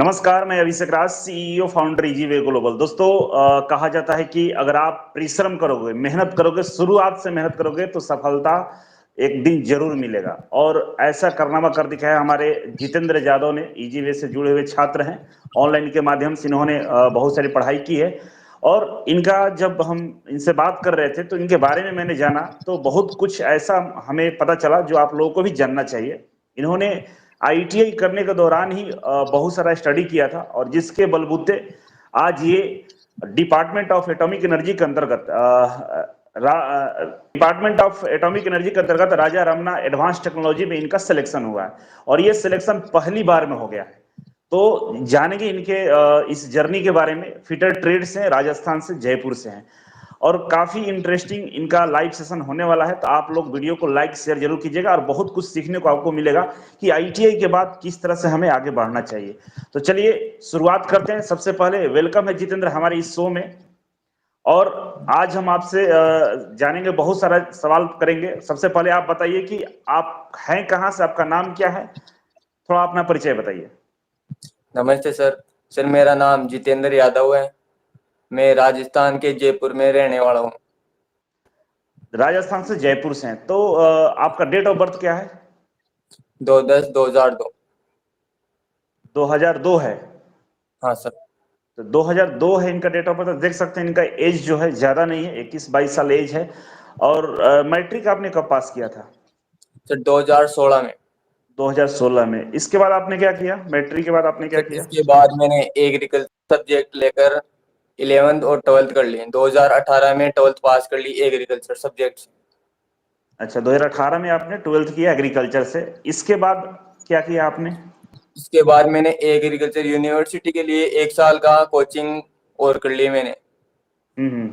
नमस्कार, मैं अभिषेक राज, CEO founder इजीवे global. दोस्तों, कहा जाता है कि अगर आप परिश्रम करोगे, मेहनत करोगे, शुरुआत से मेहनत करोगे तो सफलता एक दिन जरूर मिलेगा। और ऐसा कारनामा कर दिखाया हमारे जितेंद्र यादव ने। इजीवे से जुड़े हुए छात्र हैं, ऑनलाइन के माध्यम से इन्होंने बहुत सारी पढ़ाई की है। और इनका जब हम इनसे बात कर रहे थे तो इनके बारे में मैंने जाना तो बहुत कुछ ऐसा हमें पता चला जो आप लोगों को भी जानना चाहिए। इन्होंने आईटीआई करने के दौरान ही बहुत सारा स्टडी किया था, और जिसके बलबूते आज ये डिपार्टमेंट ऑफ एटॉमिक एनर्जी के अंतर्गत डिपार्टमेंट ऑफ एटॉमिक एनर्जी के अंतर्गत राजा रमन्ना एडवांस टेक्नोलॉजी में इनका सिलेक्शन हुआ है, और ये सिलेक्शन पहली बार में हो गया है। तो जानेंगे इनके इस जर्नी के बारे में। फिटर ट्रेड से, राजस्थान से, जयपुर से हैं, और काफी इंटरेस्टिंग इनका लाइव सेशन होने वाला है। तो आप लोग वीडियो को लाइक शेयर जरूर कीजिएगा, और बहुत कुछ सीखने को आपको मिलेगा कि आईटीआई के बाद किस तरह से हमें आगे बढ़ना चाहिए। तो चलिए शुरुआत करते हैं। सबसे पहले वेलकम है जितेंद्र हमारे इस शो में। और आज हम आपसे जानेंगे, बहुत सारा सवाल करेंगे। सबसे पहले आप बताइए कि आप हैं कहाँ से, आपका नाम क्या है, थोड़ा अपना परिचय बताइए। नमस्ते सर। सर मेरा नाम जितेंद्र यादव है। मैं राजस्थान के जयपुर में रहने वाला हूँ। राजस्थान से, जयपुर से हैं। तो आपका डेट ऑफ बर्थ क्या है? 2/10/2002। 2002 है? हाँ सर। तो 2002 है इनका डेट ऑफ बर्थ। देख सकते हैं इनका एज जो है ज्यादा नहीं है, 21-22 साल एज है। और मैट्रिक आपने कब पास किया था? सर 2016 में। 2016 में। इसके बाद आपने क्या किया? मैट्रिक के बाद आपने क्या सर किया? इसके बाद मैंने एग्रीकल्चर सब्जेक्ट लेकर 11th और 12th कर ली। 2018 में 12th पास कर ली एग्रीकल्चर सब्जेक्ट से। अच्छा, 2018 में आपने 12th किया एग्रीकल्चर से। इसके बाद क्या किया आपने? इसके बाद मैंने एग्रीकल्चर यूनिवर्सिटी के लिए 1 साल का कोचिंग और कर ली मैंने। हम्म।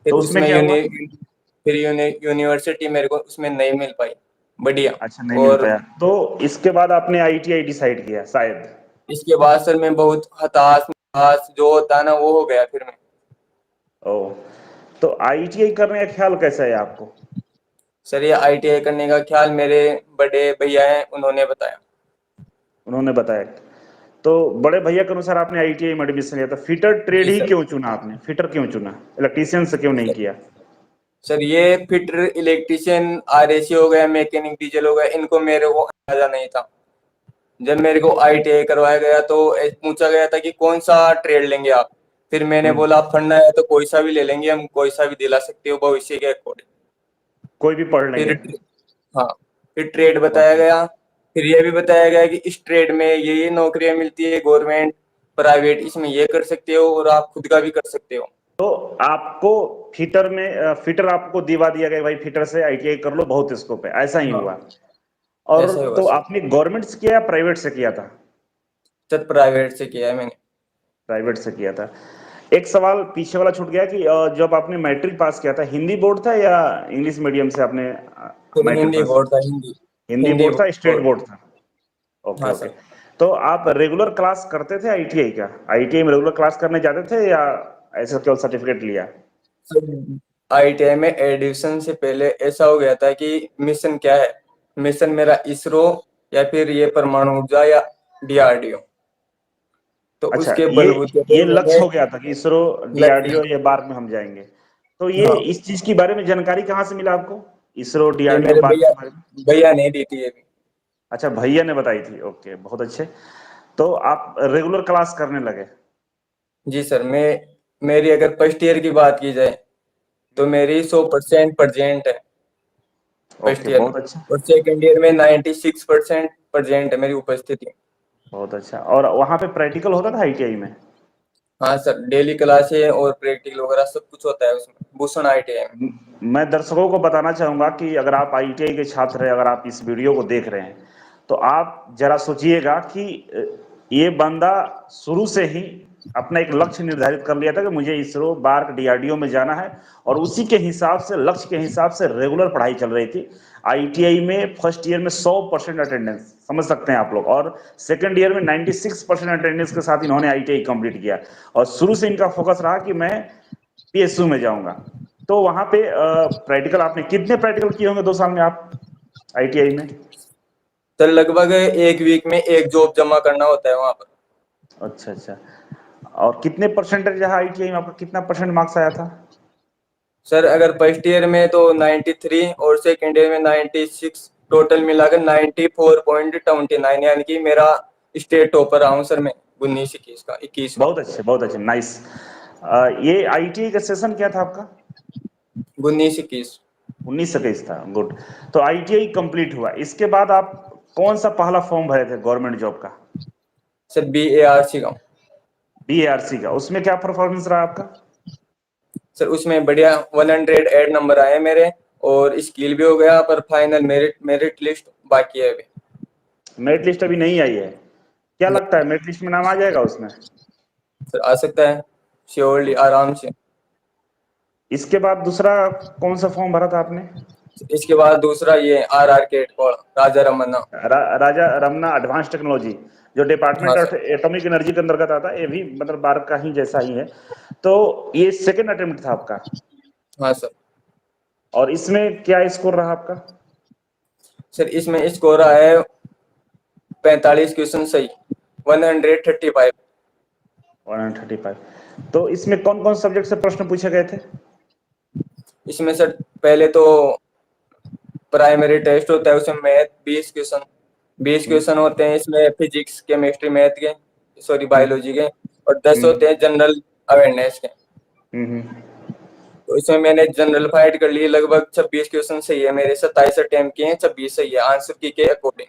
फिर तो उसमें उसमें क्या हुआ? यूनिवर्सिटी मेरे को उसमें नहीं मिल पाई बढ़िया। अच्छा, नहीं मिल और पाया। तो इसके बाद आपने आईटीआई डिसाइड किया शायद? इसके बाद सर मैं बहुत हताश निराश जो होता है ना वो हो गया फिर मैं। ओ, तो आईटीआई करने का ख्याल कैसा है आपको? सर ये आईटीआई करने का ख्याल मेरे बड़े भैया हैं, उन्होंने बताया। उन्होंने बताया। तो बड़े भैया के अनुसार आपने आईटीआई में एडमिशन लिया। तो फिटर ट्रेड जी ही सर। क्यों चुना आपने? फिटर क्यों चुना, इलेक्ट्रीशियन से क्यों नहीं किया? सर ये फिटर इलेक्ट्रिशियन आरएसी हो गया, मैकेनिक डीजल हो गया, इनको मेरे को अंदाजा नहीं था। जब मेरे को आईटीआई करवाया गया तो पूछा गया था कि कौन सा ट्रेड लेंगे आप। फिर मैंने बोला फंडा है तो कोई सा भी ले लेंगे, हम कोई सा भी दिला सकते हो भविष्य के अकॉर्डिंग। कोई भी पढ़ लेंगे। फिर हाँ, फिर ट्रेड बताया गया। फिर ये भी बताया गया कि इस ट्रेड में ये नौकरियां मिलती है, गवर्नमेंट प्राइवेट, इसमें ये कर सकते हो और आप खुद का भी कर सकते हो। तो आपको फिटर में फिटर आपको दिवा दिया गया, भाई फिटर से आईटीआई कर लो, बहुत स्कोप है, ऐसा ही हाँ, हुआ? और ऐसा ही हुआ तो सर। आपने गवर्नमेंट से किया या प्राइवेट से किया था? सर प्राइवेट से किया है मैंने। प्राइवेट से किया था। एक सवाल पीछे वाला छूट गया कि जब आपने मैट्रिक पास किया था, हिंदी बोर्ड था या इंग्लिश मीडियम से आपने सर मैट्रिक हिंदी पास? बोर्ड था, हिंदी। हिंदी हिंदी बोर्ड था, स्टेट बोर्ड। बोर्ड था? ओके हाँ ओके। सर। तो आप रेगुलर क्लास करते थे आईटीआई का? आईटीआई में रेगुलर क्लास करने जाते थे या ऐसा केवल सर्टिफिकेट लिया? सर आईटीआई में एडमिशन से पहले ऐसा हो गया था कि मिशन क्या है, मिशन मेरा इसरो या फिर ये परमाणु ऊर्जा या डीआरडीओ। तो अच्छा, उसके ये बलबूते पे ये मैंने लक्ष्य हो गया था कि इसरो, लक्ष्य। डीआरडीओ, ये बाद में हम जाएंगे। तो ये हाँ, इस चीज के बारे में जानकारी कहाँ से मिला आपको, इसरो ये डीआरडीओ मेरे बात भैया के बारे में? भैया ने दी थी ये भी। अच्छा, भैया ने बताई थी। ओके, बहुत अच्छे। तो आप रेगुलर क्लास करने लगे? जी सर। मेरी अगर फर्स्ट ईयर की बात की जाए तो मेरी 100% प्रेजेंट है फर्स्ट ओके, ईयर में। बहुत अच्छा। और सेकेंड ईयर में 96% प्रेजेंट है मेरी उपस्थिति। बहुत अच्छा। और वहां पे प्रैक्टिकल होता था आईटीआई में? हाँ सर, डेली क्लासें और प्रैक्टिकल वगैरह सब कुछ होता है उसमें, भूषण आईटीआई में। मैं दर्शकों को बताना चाहूंगा कि अगर आप आईटीआई के छात्र हैं, अगर आप इस वीडियो को देख रहे हैं, तो आप जरा सोचिएगा कि ये बंदा शुरू से ही अपना एक लक्ष्य निर्धारित कर लिया था कि मुझे इसरो, बार्क, डीआरडीओ में जाना है। और उसी के हिसाब से, लक्ष्य के हिसाब से रेगुलर पढ़ाई चल रही थी। आईटीआई में फर्स्ट ईयर में 100% अटेंडेंस, समझ सकते हैं आप लोग। और सेकंड ईयर में 96% अटेंडेंस के साथ इन्होंने आईटीआई कंप्लीट किया। और शुरू से इनका फोकस रहा कि मैं पीएसयू में जाऊंगा। तो वहां पे प्रैक्टिकल आपने कितने प्रैक्टिकल किए होंगे 2 साल में आप आईटीआई में? सर लगभग एक वीक में एक जॉब जमा करना होता है वहां पर। अच्छा अच्छा। और कितने परसेंटेज रहा आईटीआई में आपका, कितना परसेंट मार्क्स आया था? सर अगर फर्स्ट ईयर में तो 93 और सेकेंड ईयर में 96, टोटल मिलाकर 94.29, यानी कि मेरा स्टेट टॉपर रहा हूँ सर मैं 19-21 का 21 का। बहुत अच्छे, नाइस। ये आईटीआई का सेशन क्या था आपका? 19-21। 19 21 था, गुड। तो आईटीआई कंप्लीट हुआ, इसके बाद आप कौन सा पहला फॉर्म भरे थे गवर्नमेंट जॉब का? सर BARC का। बीएआरसी का, उसमें क्या परफॉर्मेंस रहा आपका? सर उसमें बढ़िया 108 नंबर आए मेरे, और स्किल भी हो गया, पर फाइनल मेरिट लिस्ट बाकी है अभी। मेरिट लिस्ट अभी नहीं आई है, क्या लगता है मेरिट लिस्ट में नाम आ जाएगा उसमें? सर आ सकता है, श्योरली, आराम से। इसके बाद दूसरा कौन सा फॉर्म भरा था आपने? इसके बाद दूसरा ये RR cat call, Raja Ramanna. राजा रमना एडवांस टेक्नोलॉजी, जो हाँ department of sir. Atomic energy के अंतर्गत आता है, ये भी मतलब भारत का ही जैसा ही है। तो ये सेकंड अटेम्प्ट था आपका, हाँ सर। और इसमें क्या स्कोर रहा आपका? सर इसमें स्कोर आया है 45 क्वेश्चन सही, 135। 135। तो इसमें कौन कौन सब्जेक्ट से प्रश्न पूछे गए थे? इसमें सर पहले तो प्राइमरी टेस्ट होता है, उसमें मैथ 20 क्वेश्चन, 20 हम्म, क्वेश्चन होते हैं इसमें फिजिक्स केमिस्ट्री मैथ के, सॉरी हम्म, बायोलॉजी के, और 10 हम्म, होते हैं जनरल अवेयरनेस के। हम्म। तो इसमें मैंने जनरल फाइट कर ली, लगभग 26 क्वेश्चन सही है मेरे, 27 अटेम्प्ट किए हैं, 26 सही है आंसर की के अकॉर्डिंग।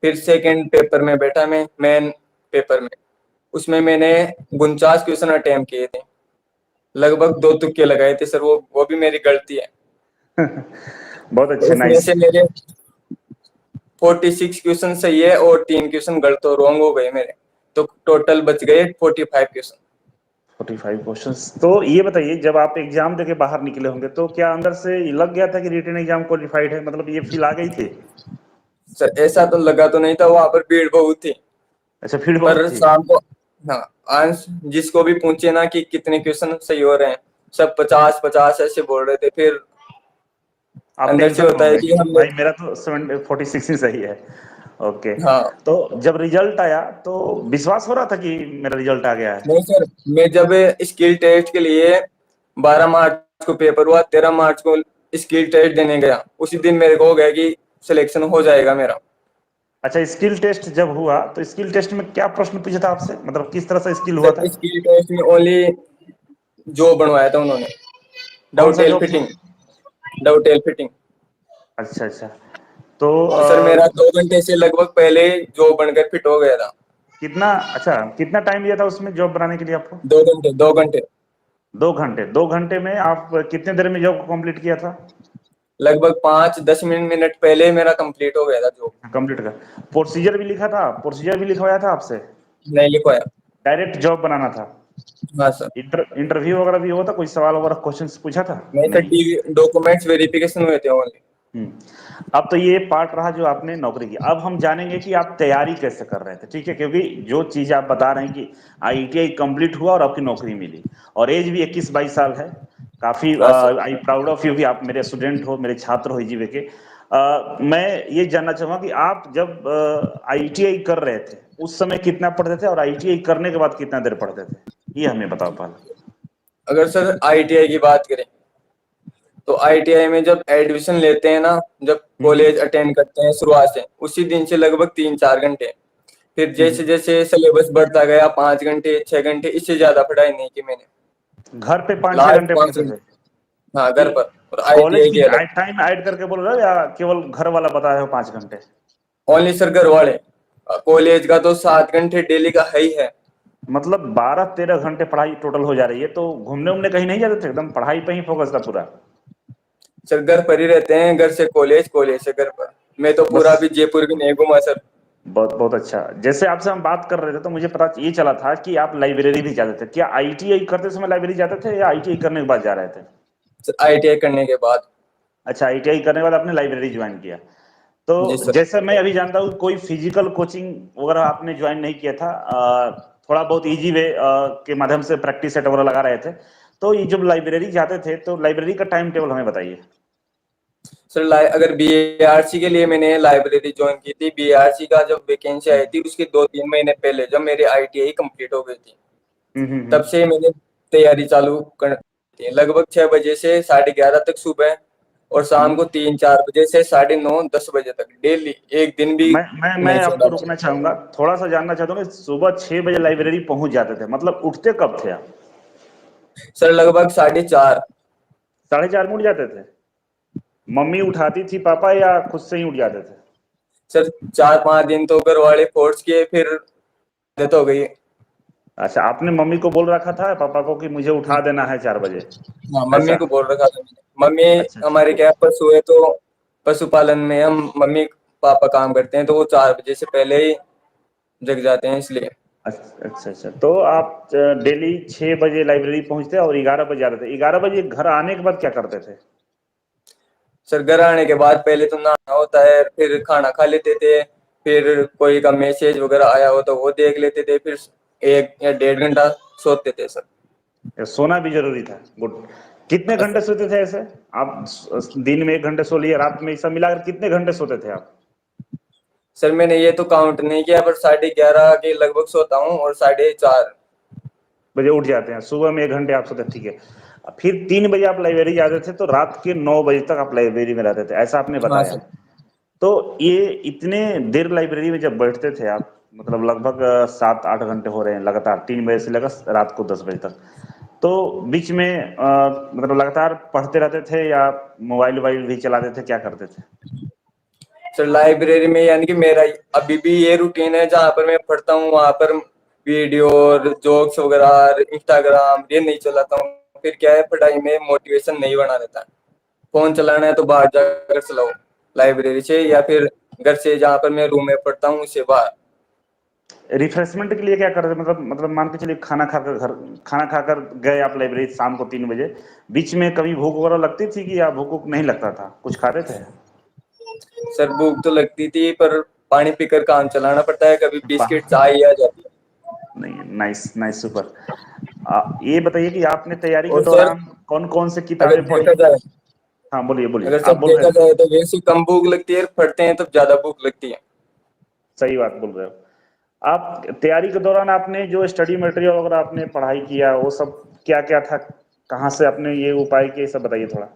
फिर सेकंड पेपर में बैठा मैं, मेन पेपर में, उसमें मैंने 49 क्वेश्चन अटेम्प्ट किए थे, लगभग 2 तुक्के लगाए थे सर, वो भी मेरी गलती है। बहुत तो अच्छे, उसमें नाइस। से मेरे 46 क्वेश्चन सही है और 3 क्वेश्चन गलत और रॉन्ग हो गए मेरे, तो टोटल बच गए 45 क्वेश्चन। 45 क्वेश्चंस। तो ये बताइए, जब आप एग्जाम देके बाहर निकले होंगे तो क्या अंदर से लग गया था कि रिटन एग्जाम क्वालिफाइड है, मतलब ये फील आ गई थी? सर ऐसा तो लगा तो नहीं था, वहां पर भीड़ बहुत थी, अच्छा, भीड़ बहुत पर थी। शाम को, हाँ, आंस जिसको भी पूछे ना कि कितने क्वेश्चन सही हो रहे हैं, सब 50-50 ऐसे बोल रहे थे। फिर आप अंदर से टेंशन होता हो है गए कि कि हमने, भाई मेरा तो 46 ही सही है। ओके। हाँ। तो जब रिजल्ट आया तो विश्वास हो रहा था कि मेरा रिजल्ट आ गया है? नहीं सर, मैं जब स्किल टेस्ट के लिए 12 मार्च को पेपर हुआ, 13 मार्च को स्किल टेस्ट देने गया, उसी दिन मेरे को हो गया कि सिलेक्शन हो जाएगा मेरा। अच्छा, स्किल टेस्ट जब हुआ तो स्किल टेस्ट में क्या प्रश्न पूछा था आपसे, मतलब किस तरह से स्किल हुआ था? सर स्किल टेस्ट में ओनली जॉब बनवाया था उन्होंने, कौन सा डाउटेल जॉब था? Fitting, dovetail fitting. अच्छा अच्छा। तो और सर मेरा 2 घंटे से लगभग पहले जॉब बनकर फिट हो गया था। कितना, अच्छा कितना टाइम लिया था उसमें जॉब बनाने के लिए आपको? 2 घंटे, 2 घंटे। 2 घंटे। 2 घंटे में आप कितने देर में जॉब को कंप्लीट किया था? लगभग 5-10 मिनट पहले मेरा कंप्लीट हो गया था जॉब। कंप्लीट कर। प्रोसीजर भी लिखा था, प्रोसीजर भी लिखवाया था आपसे? नहीं लिखवाया। डायरेक्ट जॉब बनाना था? हाँ सर। इंटरव्यू वगैरह भी हुआ था, कोई सवाल वगैरह क्वेश्चंस पूछा था? नहीं सर, नहीं। डॉक्यूमेंट्स वेरिफिकेशन हुए थे ओनली। अब तो ये पार्ट रहा जो आपने नौकरी की, अब हम जानेंगे कि आप तैयारी कैसे कर रहे थे, ठीक है? क्योंकि जो चीज आप बता रहे हैं कि आईटीआई कंप्लीट हुआ और आपकी नौकरी मिली, और एज भी 21 22 साल है, काफी हाँ sir. I proud of you कि आप मेरे स्टूडेंट हो, मेरे छात्र हो जीवे के। मैं ये जानना चाहूंगा कि आप जब आईटीआई कर रहे थे उस समय कितना पढ़ते थे, और आईटीआई करने के बाद कितना देर पढ़ते थे, ये हमें बताओ पहले। अगर सर ITI की बात करें, तो ITI में जब एडमिशन लेते हैं ना, जब हम्म, कॉलेज अटेंड करते हैं शुरुआत से, उसी दिन से लगभग 3-4 घंटे। फिर हम्म। जैसे जैसे सिलेबस बढ़ता गया, 5 घंटे 6 घंटे, इससे ज्यादा पढ़ाई नहीं की मैंने। घर पे 5 6 लास्ट घंटे पाँच पढ़ते थे? घंटे हाँ, घर पर, और कॉलेज ITI की के अलग। टाइम ऐड करके बोल रहे हो या केवल घर वाला बता रहे हो 5 घंटे? ओनली सर घर वाले, कॉलेज का तो 7 घंटे डेली का है ही है। मतलब 12 13 घंटे पढ़ाई टोटल हो जा रही है, तो घूमने उमने कहीं नहीं जाते थे, एकदम पढ़ाई पे ही फोकस था पूरा? सर घर पर ही रहते हैं, घर से कॉलेज, कॉलेज से घर पर। मैं तो पूरा बस। भी जयपुर भी नहीं घूमा सर। बहुत बहुत अच्छा। जैसे आपसे हम बात कर रहे थे तो मुझे पता ये चला था कि आप लाइब्रेरी भी जाते थे, क्या आईटीआई करते समय लाइब्रेरी जाते थे या आईटीआई करने के बाद जा रहे थे? सर ITI करने के बाद। अच्छा, आईटीआई करने के बाद आपने लाइब्रेरी ज्वाइन किया। तो जी सर। जैसे मैं अभी जानता हूँ कोई फिजिकल कोचिंग वगैरह आपने ज्वाइन नहीं किया था, थोड़ा बहुत इजी वे के माध्यम से प्रैक्टिस सेट वगैरह लगा रहे थे। तो ये जब लाइब्रेरी जाते थे तो लाइब्रेरी का टाइम टेबल हमें बताइए। सर अगर बीआरसी के लिए मैंने लाइब्रेरी ज्वाइन की थी, बीआरसी का जब वैकेंसी आई थी उसके 2-3 महीने पहले, जब मेरी आईटीआई कंप्लीट हो गई थी, तब से मैंने तैयारी चालू कर दी है। लगभग 6 बजे से 11:30 तक सुबह, और शाम को 3-4 बजे से 9:30-10 बजे तक डेली, एक दिन भी मैं नहीं छोड़ा आपको मैंने। रुकना चाहूंगा, थोड़ा सा जानना चाहता हूँ कि सुबह 6 बजे लाइब्रेरी पहुंच जाते थे, मतलब उठते कब थे आप? सर लगभग 4:30। 4:30 में उठ जाते थे? मम्मी उठाती थी, पापा, या खुद से ही उठ जाते थे? सर 4-5 दिन तो घर वाले फोर्स किए, फिर आदत हो गई। अच्छा, आपने मम्मी को बोल रखा था पापा को कि मुझे उठा देना है 4 बजे? हाँ, मम्मी ऐसा? को बोल रखा था मैंने। मम्मी अच्छा अच्छा। हमारे क्या पशु है, तो पशुपालन में हम मम्मी पापा काम करते हैं, तो वो 4 बजे से पहले ही जग जाते हैं, इसलिए। अच्छा अच्छा अच्छा। तो आप डेली 6 बजे लाइब्रेरी पहुंचते और 11 बजे आते थे। 11 बजे घर आने के बाद क्या करते थे? सर घर आने के बाद पहले तो नहाना होता है, फिर खाना खा लेते थे, फिर कोई का मैसेज वगैरह आया हो तो वो देख लेते थे, फिर 1 या 1.5 घंटा सोते थे सर। सोना भी जरूरी था, गुड। कितने घंटे सोते थे ऐसे आप? दिन में 1 घंटे सो लिए, रात में सब मिलाकर कितने घंटे सोते थे आप? सर मैंने ये तो काउंट नहीं किया, पर 11:30 के लगभग सोता हूँ, और 4:30। बजे उठ जाते हैं, सुबह में 1 घंटे आप सोते, ठीक है। फिर 3 बजे आप लाइब्रेरी जाते थे, तो रात के 9 बजे तक आप लाइब्रेरी में रहते थे, ऐसा आपने हाँ बताया। सर। तो ये इतने देर लाइब्रेरी में जब बैठते थे आप, मतलब लगभग 7-8 घंटे हो रहे हैं लगातार, 3 बजे से लेकर रात को 10 बजे तक, तो बीच में मतलब लगातार पढ़ते रहते थे या मोबाइल वोबाइल भी चलाते थे, क्या करते थे? सर लाइब्रेरी में यानी कि मेरा अभी भी ये रूटीन है, जहाँ पर मैं पढ़ता हूँ वहां पर वीडियो और जोक्स वगैरह इंस्टाग्राम ये नहीं चलाता हूँ। फिर क्या है, पढ़ाई में मोटिवेशन नहीं बना रहता। फोन चलाना है तो बाहर जाकर चलाओ, लाइब्रेरी से, या फिर घर से जहाँ पर मैं रूम में पढ़ता हूँ उससे बाहर। रिफ्रेशमेंट के लिए क्या करते थे? मतलब मान के चलिए, खाना खाकर गए आप लाइब्रेरी शाम को 3 बजे, बीच में कभी भूख वगैरह लगती थी कि या भूख नहीं लगता था, कुछ खाते थे? सर भूख तो लगती थी, पर पानी पीकर काम चलाना पड़ता है, कभी बिस्किट पा- चाय आ जाती है। नहीं, नाइस नाइस, सुपर। ये बताइए कि आपने तैयारी के और सर दौरान कौन कौन से अगर किताबें देखा पढ़ी? जाए हाँ, बोलिए बोलिए, अगर आप सब बोल रहे देखा थे। जाए तो वैसे कम भूख लगती है, पढ़ते हैं तब ज्यादा भूख लगती है। सही बात बोल रहे हो आप। तैयारी के दौरान आपने जो स्टडी मटेरियल वगैरह आपने पढ़ाई किया, वो सब क्या क्या था? कहाँ से आपने ये उपाय किए, सब बताइए थोड़ा।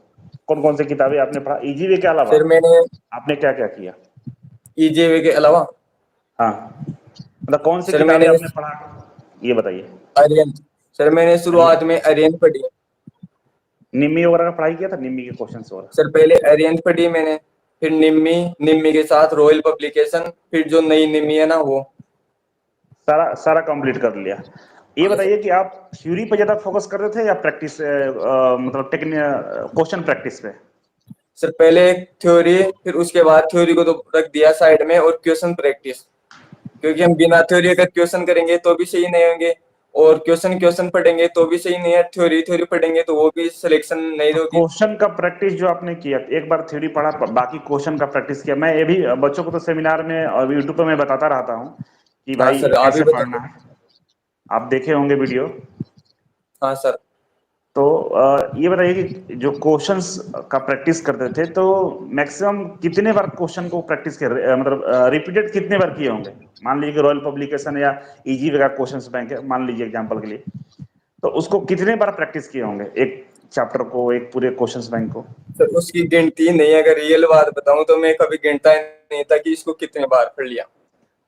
कौन कौन सी किताबें आपने पढ़ा, इजी वे के अलावा फिर मैंने आपने क्या क्या किया? ईजेवे के अलावा, हाँ, मतलब कौन सी सर किताबें मैंने आपने पढ़ा, ये बताइए। आर्यन सर मैंने अरे, शुरुआत में आर्यन पढ़ी। निम्मी वगैरह का पढ़ाई किया था, निम्मी के क्वेश्चंस वगैरह? सर पहले आर्यन पढ़ी मैंने, फिर निम्मी, निम्मी के साथ रॉयल पब्लिकेशन, फिर जो नई निम्मी है ना वो। सारा सारा कंप्लीट कर लिया। ये हाँ सर। बताइए कि आप थ्योरी पे ज्यादा फोकस करते थे या प्रैक्टिस, मतलब टेक्निक क्वेश्चन प्रैक्टिस पे? सर पहले थ्योरी, फिर उसके बाद थ्योरी को तो रख दिया साइड में, और क्वेश्चन प्रैक्टिस, क्योंकि हम बिना थ्योरी अगर क्वेश्चन करेंगे तो भी सही नहीं होंगे, और क्वेश्चन क्वेश्चन पढ़ेंगे तो भी सही नहीं है, थ्योरी थ्योरी पढ़ेंगे तो वो भी सिलेक्शन नहीं तो होगी। क्वेश्चन का प्रैक्टिस जो आपने किया, एक बार थ्योरी पढ़ा, बाकी क्वेश्चन का प्रैक्टिस किया। मैं ये भी बच्चों को तो सेमिनार में और यूट्यूब पे मैं बताता रहता हूँ कि हाँ भाई सर आप भी कैसे पढ़ना बताइए। है। आप देखे होंगे वीडियो। हाँ सर। तो ये बताइए कि जो क्वेश्चंस का प्रैक्टिस करते थे, तो मैक्सिमम कितने बार क्वेश्चन को प्रैक्टिस कर, मतलब रिपीटेड कितने बार किए होंगे? मान लीजिए कि रॉयल पब्लिकेशन या इजी का क्वेश्चंस बैंक है, मान लीजिए एग्जांपल के लिए, तो उसको कितने बार प्रैक्टिस किए होंगे, एक चैप्टर को, एक पूरे क्वेश्चंस बैंक को? सर उसकी गिनती नहीं, अगर रियल बात बताऊं तो मैं कभी गिनता ही नहीं था कि इसको कितने बार पढ़ लिया।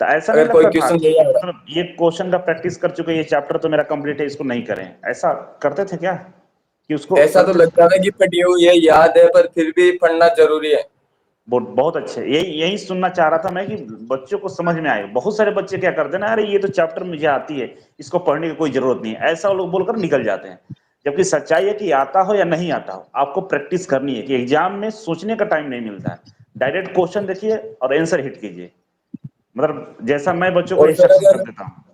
तो ऐसा नहीं अगर कोई लगता था क्वेश्चन कि नहीं आ रहा, मतलब ये क्वेश्चन का प्रैक्टिस कर चुके, ये चैप्टर तो मेरा कंप्लीट है, इसको नहीं करें, ऐसा करते थे क्या, कि उसको ऐसा तो करते थे? लगता था कि पढ़ी हुई है, याद है, पर फिर भी पढ़ना जरूरी है। बहुत बहुत अच्छे, यही यही सुनना चाह रहा था मैं, कि बच्चों को समझ में आए। बहुत सारे बच्चे क्या करते हैं ना, अरे ये तो चैप्टर मुझे आती है, इसको पढ़ने की कोई जरूरत नहीं है, ऐसा वो लोग बोलकर निकल जाते हैं। जबकि सच्चाई है कि आता हो या नहीं आता हो, आपको प्रैक्टिस करनी है, कि एग्जाम में सोचने का टाइम नहीं मिलता है। डायरेक्ट क्वेश्चन देखिए और आंसर हिट कीजिए, मतलब जैसा मैं बच्चों को और सर इंस्ट्रक्शन कर अगर देता हूँ।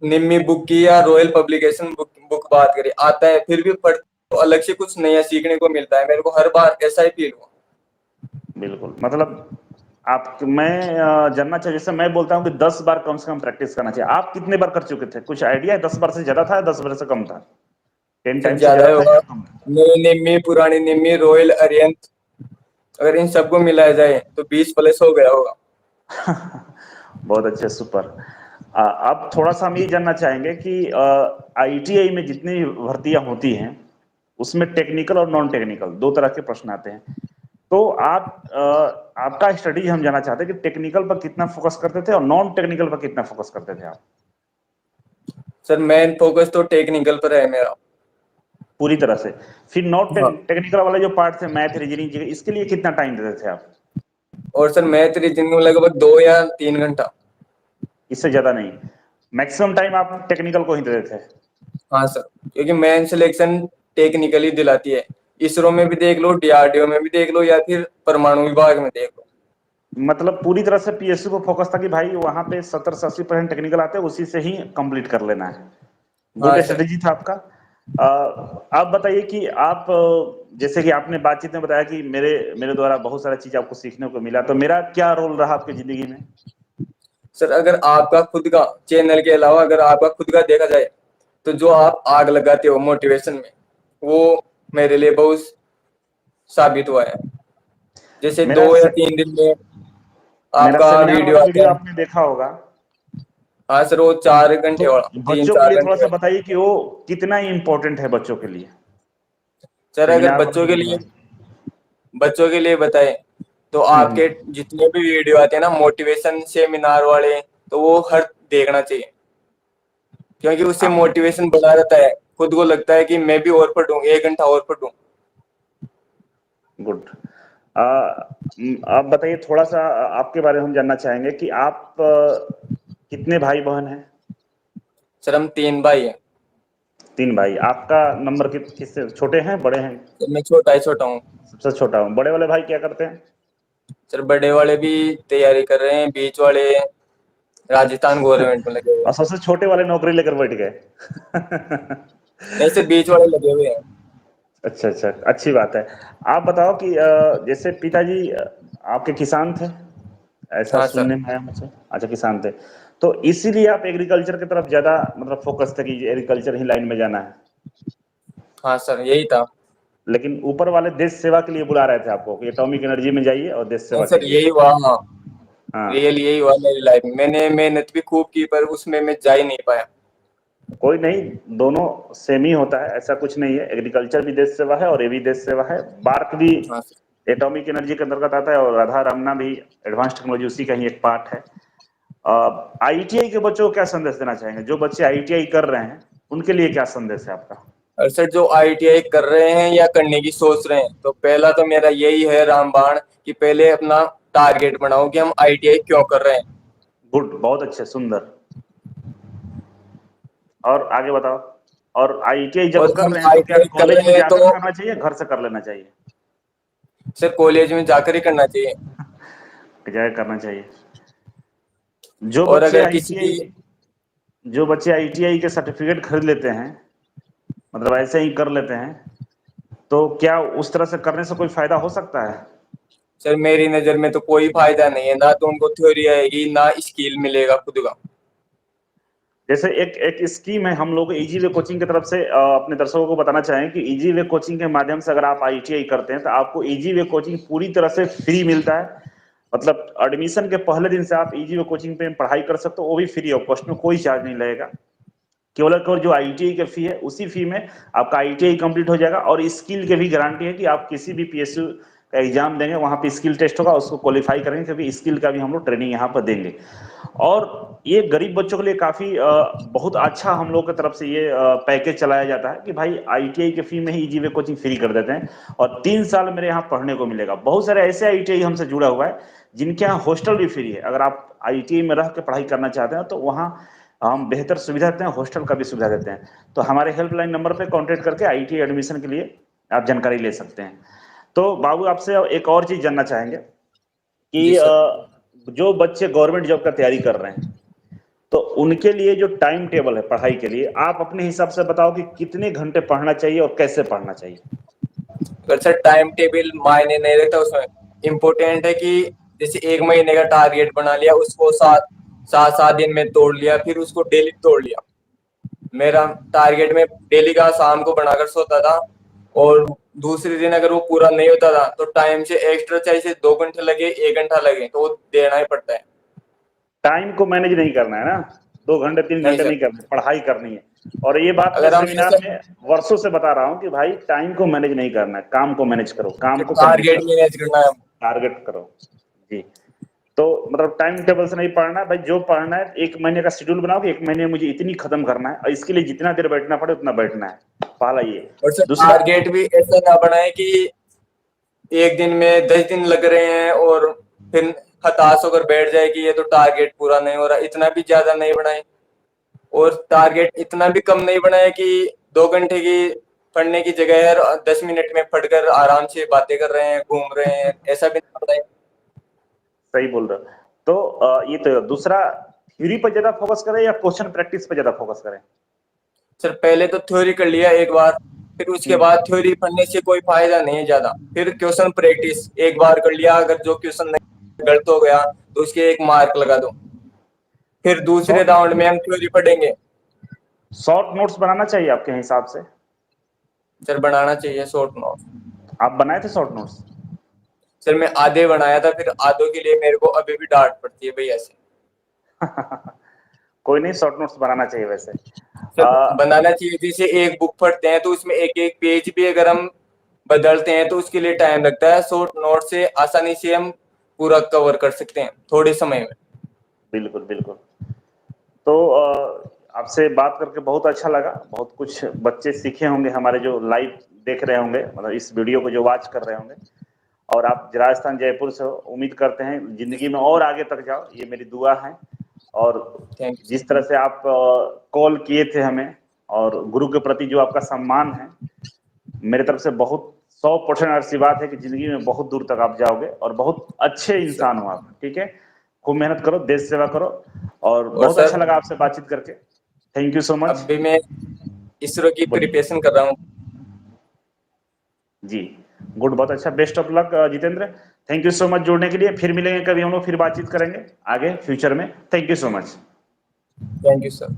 निम्मी बुक की या रॉयल पब्लिकेशन बुक बात करें, आता है फिर भी पढ़ तो अलग से कुछ नया सीखने को मिलता है, मेरे को हर बार ऐसा ही फील हुआ। बिल्कुल, मतलब आप, मैं जानना चाहिए, जैसे मैं बोलता हूँ कि 10 बार कम से कम प्रैक्टिस करना चाहिए, आप कितने बार कर चुके थे, कुछ आइडिया है? 10 बार से ज्यादा था या 10 बार से कम था? 10 सर टाइम से ज्यादा ज्यादा ही था होगा। या कम था? नई निम्मी, पुरानी निम्मी, रॉयल अरियंत, अगर इन सबको मिलाया जाए तो 20 प्लस हो गया होगा। बहुत अच्छे, सुपर। अब थोड़ा सा हम ये जानना चाहेंगे कि आईटीआई में जितनी भी भर्तियां होती हैं उसमें टेक्निकल और नॉन टेक्निकल दो तरह के प्रश्न आते हैं। तो आपका स्टडी हम जानना चाहते हैं कि टेक्निकल पर कितना फोकस करते थे और नॉन टेक्निकल पर कितना फोकस करते थे आप? सर मेन फोकस तो टेक्निकल पर है मेरा। पूरी तरह से। फिर नॉन हाँ। टेक्निकल वाले जो पार्ट थे, मैथ, रीजनिंग, इसके लिए कितना टाइम देते थे आप? और सर मैथ रीजनिंग में लगभग 2 या 3 घंटा। इससे ज्यादा नहीं? मैक्सिमम टाइम आप टेक्निकल को ही देते थे? हाँ सर, क्योंकि मेन सिलेक्शन टेक्निकली दिलाती है। इसरो में भी देख लो, डीआरडीओ में भी देख लो, या फिर परमाणु विभाग में देख लो। मतलब पूरी तरह से पीएसयू को फोकस था कि भाई वहां पे 70 से 80% टेक्निकल आते हैं, उसी से ही कंप्लीट कर लेना है। गुड हाँ सर। स्ट्रेटेजी था आपका। आप बताइए कि आप जैसे कि आपने बातचीत में बताया कि मेरे मेरे द्वारा बहुत सारा चीज आपको सीखने को मिला, तो मेरा क्या रोल रहा आपकी जिंदगी में? सर अगर आपका खुद का चैनल के अलावा अगर आपका खुद का देखा जाए, तो जो आप आग लगाते हो मोटिवेशन में, वो मेरे लिए बहुत साबित हुआ है। जैसे मेरा 2 या 3 दिन में मेरा आपका सेमिनार वीडियो वाला आता वीडियो है। आपने देखा होगा। हाँ सर, वो 4 घंटे तो वाला, तीन बच्चों के चार लिए थोड़ा घंटे सा वाला। बताइए कि वो कितना इम्पोर्टेंट है बच्चों के लिए, सर अगर सेमिनार वाला वीडियो। बच्चों के लिए बताएं, तो हम्म। आपके जितने भी वीडियो आते हैं ना मोटिवेशन सेमिनार वाले, तो वो हर देखना चाहिए, क्योंकि उससे आप मोटिवेशन बढ़ा रहता है। खुद को लगता है कि मैं भी और पढ़ूं, 1 घंटा और पढ़ूं। गुड। आप बताइए थोड़ा सा, आपके बारे में हम जानना चाहेंगे कि आप कितने भाई बहन हैं? सर हम 3 भाई हैं। 3 भाई। आपका नंबर किससे छोटे हैं, बड़े हैं? तो मैं छोटा ही छोटा हूँ। सबसे छोटा हूँ। बड़े वाले भाई क्या करते हैं? सर बड़े वाले भी तैयारी कर रहे हैं, बीच वाले राजस्थान गवर्नमेंट में लगे हुए और हैं। सबसे छोटे वाले नौकरी लेकर बैठ गए। नहीं सर, बीच वाले लगे हुए हैं। अच्छा अच्छा, अच्छी बात है। आप बताओ कि जैसे पिताजी आपके किसान थे, ऐसा हाँ सर। सुनने में आया मुझे। अच्छा, किसान थे। तो इसीलिए आप एग्रीकल्चर की तरफ ज्यादा मतलब फोकस थे कि एग्रीकल्चर ही लाइन में जाना है? हाँ सर, यही था। लेकिन ऊपर वाले देश सेवा के लिए बुला रहे थे आपको कि एटॉमिक एनर्जी में जाइए और देश नहीं सेवा सर, करिए। यही हुआ। हाँ, हाँ। रियल यही हुआ मेरी लाइफ में। मैंने मेहनत भी खूब की, पर उसमें मैं जा ही नहीं पाया। कोई नहीं, दोनों सेम ही होता है, ऐसा कुछ नहीं है। एग्रीकल्चर भी देश सेवा है और ये भी देश सेवा है। बार्क भी हाँ सर। एटॉमिक एनर्जी के अंतर्गत आता है और राधा रमना भी एडवांस टेक्नोलॉजी उसी का ही एक पार्ट है। आईटीआई के बच्चों को क्या संदेश देना चाहेंगे? जो बच्चे आईटीआई कर रहे हैं उनके लिए क्या संदेश है आपका? और सर जो आईटीआई कर रहे हैं या करने की सोच रहे हैं, तो पहला तो मेरा यही है रामबाण, कि पहले अपना टारगेट बनाओ कि हम आईटीआई क्यों कर रहे हैं। गुड, बहुत अच्छे, सुंदर। और आगे बताओ। और आईटीआई जब और कर हम रहे हैं तो क्या आईटीआई कर कॉलेज रहे में हैं जाकर तो करना चाहिए, घर से कर लेना चाहिए? सर कॉलेज में जाकर ही करना चाहिए। जाकर करना चाहिए। जो और बच्चे अगर किसी आईटीआई की जो बच्चे आईटीआई के सर्टिफिकेट खरीद लेते हैं, मतलब ऐसे ही कर लेते हैं, तो क्या उस तरह से करने से कोई फायदा हो सकता है? सर मेरी नजर में तो कोई फायदा नहीं है, ना तो उनको थ्योरी आएगी ना स्किल मिलेगा खुद का। जैसे एक एक स्कीम है, हम लोग इजी वे कोचिंग की तरफ से अपने दर्शकों को बताना चाहें कि इजी वे कोचिंग के माध्यम से अगर आप आईटीआई करते हैं तो आपको इजी वे कोचिंग पूरी तरह से फ्री मिलता है। मतलब एडमिशन के पहले दिन से आप इजी वे कोचिंग पे पढ़ाई कर सकते हो, वो भी फ्री ऑफ कॉस्ट में, कोई चार्ज नहीं लगेगा। केवल और केवल जो आईटीआई का फी है उसी फी में आपका आईटीआई कंप्लीट हो जाएगा। और स्किल के भी गारंटी है कि आप किसी भी पीएसयू का एग्जाम देंगे, वहां पे स्किल टेस्ट होगा, उसको क्वालिफाई करेंगे, क्योंकि स्किल का भी हम लोग ट्रेनिंग यहाँ पर देंगे। और ये गरीब बच्चों के लिए काफी बहुत अच्छा हम लोग की तरफ से ये पैकेज चलाया जाता है कि भाई आईटीआई के फी में ही इजी वे कोचिंग फ्री कर देते हैं और 3 साल मेरे यहाँ पढ़ने को मिलेगा। बहुत सारे ऐसे आईटीआई हमसे जुड़ा हुआ है जिनके यहाँ हॉस्टल भी फ्री है। अगर आप आईटीआई में रह के पढ़ाई करना चाहते हैं तो वहाँ हम बेहतर सुविधा देते हैं, हॉस्टल का भी सुविधा देते हैं। तो हमारे हेल्पलाइन नंबर पे कांटेक्ट करके आईटीआई एडमिशन के लिए आप जानकारी ले सकते हैं। तो बाबू, आपसे एक और चीज जानना चाहेंगे जी कि सर। जो बच्चे गवर्नमेंट जॉब का तैयारी कर रहे हैं तो उनके लिए जो टाइम टेबल है पढ़ाई के लिए, आप अपने हिसाब से बताओ कि कितने घंटे पढ़ना चाहिए और कैसे पढ़ना चाहिए? अगर सर टाइम टेबल मायने नहीं रखता उसमें, इम्पोर्टेंट है कि जैसे 1 महीने का टारगेट बना लिया, उसको 7 7 दिन में तोड़ लिया, फिर उसको डेली तोड़ लिया। मेरा टारगेट में डेली का शाम को बनाकर सोता था, और दूसरे दिन अगर वो पूरा नहीं होता था तो टाइम से एक्स्ट्रा, चाहे 2 घंटे लगे 1 घंटा लगे, तो वो देना ही पड़ता है। टाइम को मैनेज नहीं करना है ना, 2 घंटे 3 घंटे सर, नहीं करना, पढ़ाई करनी है। और ये बात मैं अगर हम सेमिनार में वर्षों से बता रहा हूँ कि भाई टाइम को मैनेज नहीं करना है, काम को मैनेज करो, काम को कंप्लीट टारगेट करो, मैनेज करना है। टारगेट करो। जी। तो मतलब टाइम टेबल से नहीं पढ़ना है भाई, जो पढ़ना है 1 महीने का शेड्यूल बनाओ कि 1 महीने में मुझे इतनी खत्म करना है और इसके लिए जितना देर बैठना पड़े उतना बैठना है। पहला ये। और सर दूसरा, टारगेट भी ऐसा ना बनाए कि एक दिन में 10 दिन लग रहे हैं और फिर हताश होकर बैठ जाए कि ये तो टारगेट पूरा नहीं हो रहा, इतना भी ज्यादा नहीं बनाए। और टारगेट इतना भी कम नहीं बनाए कि 2 घंटे की पढ़ने की जगह यार 10 मिनट में पढ़कर आराम से बातें कर रहे हैं, घूम रहे हैं, ऐसा भी नहीं बनाए। सही बोल रहे हो। तो ये तो दूसरा, थ्योरी पर ज्यादा फोकस करें या क्वेश्चन प्रैक्टिस पर ज्यादा फोकस करें? सर पहले तो थ्योरी कर लिया एक बार, फिर उसके हम्म। बाद थ्योरी पढ़ने से कोई फायदा नहीं है ज्यादा, फिर क्वेश्चन प्रैक्टिस एक बार कर लिया, अगर जो क्वेश्चन नहीं गलत हो गया तो उसके 1 मार्क लगा दो, फिर दूसरे शॉर्ट राउंड में हम थ्योरी पढ़ेंगे। शॉर्ट नोट्स बनाना चाहिए आपके हिसाब से? सर बनाना चाहिए शॉर्ट नोट। आप बनाए थे शॉर्ट नोट्स? सर मैं आधे बनाया था, फिर आधों के लिए मेरे को अभी भी डांट पड़ती है भैया से। कोई नहीं, शॉर्ट नोट्स बनाना चाहिए वैसे। सर बनाना चाहिए, जैसे एक बुक पढ़ते हैं तो उसमें एक एक पेज भी अगर हम बदलते हैं तो उसके लिए टाइम लगता है, शॉर्ट नोट से आसानी से हम पूरा कवर कर सकते हैं थोड़े समय में। बिल्कुल बिल्कुल। तो आपसे बात करके बहुत अच्छा लगा, बहुत कुछ बच्चे सीखे होंगे हमारे जो लाइव देख रहे होंगे, मतलब इस वीडियो को जो वॉच कर रहे होंगे। और आप राजस्थान जयपुर से हो, उम्मीद करते हैं जिंदगी में और आगे तक जाओ, ये मेरी दुआ है। और थैंक यू जिस सर। तरह से आप कॉल किए थे हमें, और गुरु के प्रति जो आपका सम्मान है, मेरे तरफ से बहुत 100% आशीर्वाद है कि जिंदगी में बहुत दूर तक आप जाओगे और बहुत अच्छे इंसान हो आप। ठीक है, खूब मेहनत करो, देश सेवा करो। और और बहुत अच्छा सर लगा आपसे बातचीत करके। Thank you so much. अभी मैं इसरो की बोलिए। प्रिपरेशन कर रहा हूँ। जी, गुड, बहुत अच्छा, best of luck Jitendra. Thank you so much जुड़ने के लिए, फिर मिलेंगे कभी हम लोग, फिर बातचीत करेंगे आगे फ्यूचर में। Thank you so much. Thank you sir.